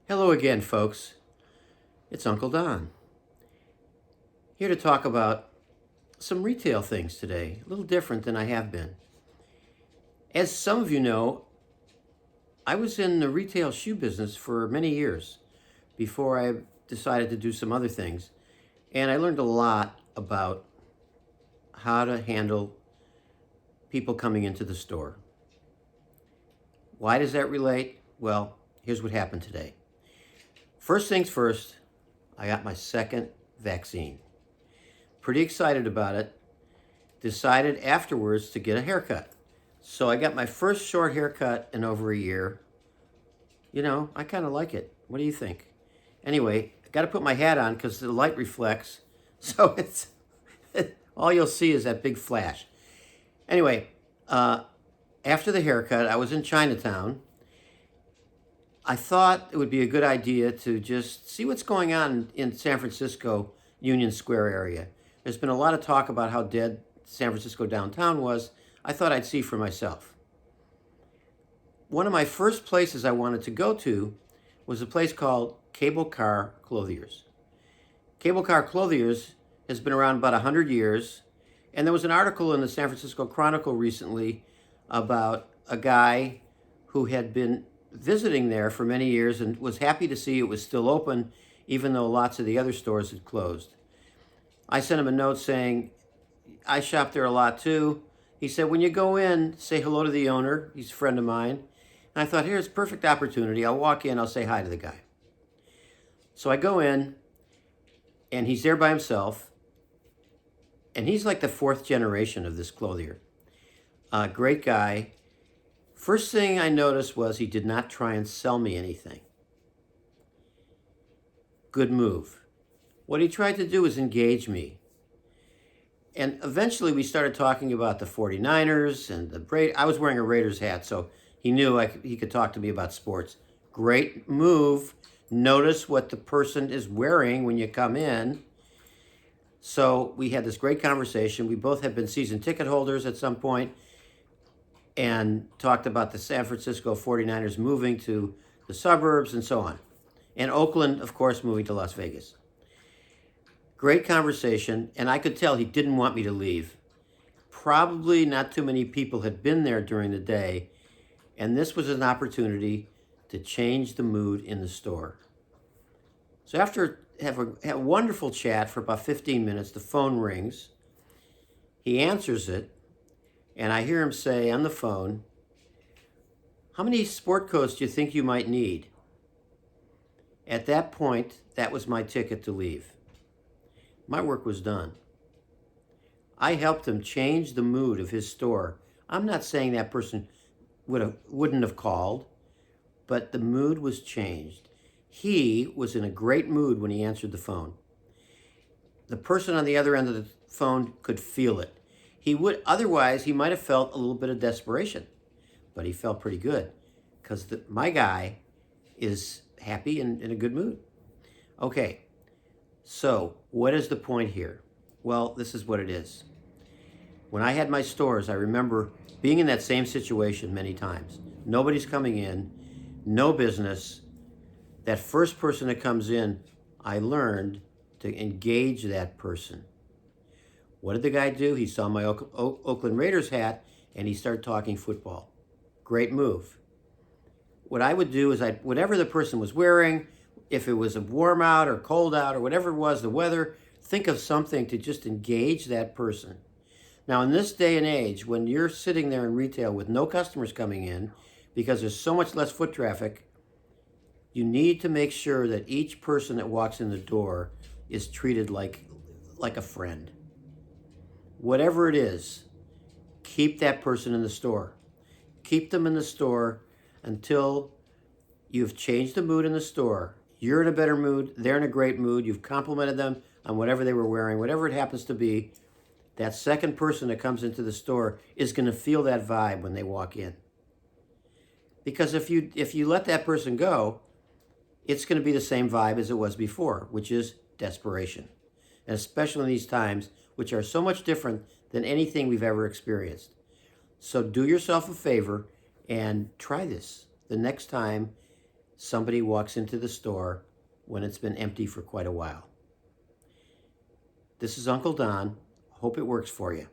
Hello again, folks. It's Uncle Don. Here to talk about some retail things today, a little different than I have been. As some of you know, I was in the retail shoe business for many years before I decided to do some other things. And I learned a lot about how to handle people coming into the store. Why does that relate? Well, here's what happened today. First things first, I got my second vaccine. Pretty excited about it. Decided afterwards to get a haircut. So I got my first short haircut in over a year. I kind of like it. What do you think? Anyway, I got to put my hat on because the light reflects. So it's all you'll see is that big flash. Anyway, after the haircut, I was in Chinatown. I thought it would be a good idea to just see what's going on in San Francisco Union Square area. There's been a lot of talk about how dead San Francisco downtown was. I thought I'd see for myself. One of my first places I wanted to go to was a place called Cable Car Clothiers. Cable Car Clothiers has been around about 100 years, and there was an article in the San Francisco Chronicle recently about a guy who had been visiting there for many years and was happy to see it was still open, even though lots of the other stores had closed. I sent him a note saying, I shop there a lot too. He said, when you go in, say hello to the owner. He's a friend of mine. And I thought, here's a perfect opportunity. I'll walk in, I'll say hi to the guy. So I go in, and he's there by himself. And he's like the fourth generation of this clothier. Great guy. First thing I noticed was he did not try and sell me anything. Good move. What he tried to do was engage me. And eventually we started talking about the 49ers and I was wearing a Raiders hat, so he knew he could talk to me about sports. Great move. Notice what the person is wearing when you come in. So we had this great conversation. We both had been season ticket holders at some point and talked about the San Francisco 49ers moving to the suburbs and so on. And Oakland, of course, moving to Las Vegas. Great conversation, and I could tell he didn't want me to leave. Probably not too many people had been there during the day, and this was an opportunity to change the mood in the store. So after have a wonderful chat for about 15 minutes, the phone rings. He answers it, and I hear him say on the phone, how many sport coats do you think you might need? At that point, that was my ticket to leave. My work was done. I helped him change the mood of his store. I'm not saying that person wouldn't have called, but the mood was changed. He was in a great mood when he answered the phone. The person on the other end of the phone could feel it. Otherwise, he might have felt a little bit of desperation, but he felt pretty good because my guy is happy and in a good mood. Okay, so what is the point here? Well, this is what it is. When I had my stores, I remember being in that same situation many times. Nobody's coming in, no business. That first person that comes in, I learned to engage that person. What did the guy do? He saw my Oakland Raiders hat and he started talking football. Great move. What I would do is whatever the person was wearing, if it was a warm out or cold out or whatever it was, the weather, think of something to just engage that person. Now, in this day and age, when you're sitting there in retail with no customers coming in because there's so much less foot traffic, you need to make sure that each person that walks in the door is treated like a friend. Whatever it is, keep that person in the store. Keep them in the store until you've changed the mood in the store. You're in a better mood. They're in a great mood. You've complimented them on whatever they were wearing, whatever it happens to be. That second person that comes into the store is going to feel that vibe when they walk in. Because if you let that person go, it's going to be the same vibe as it was before, which is desperation. And especially in these times, which are so much different than anything we've ever experienced. So do yourself a favor and try this the next time somebody walks into the store when it's been empty for quite a while. This is Uncle Don. Hope it works for you.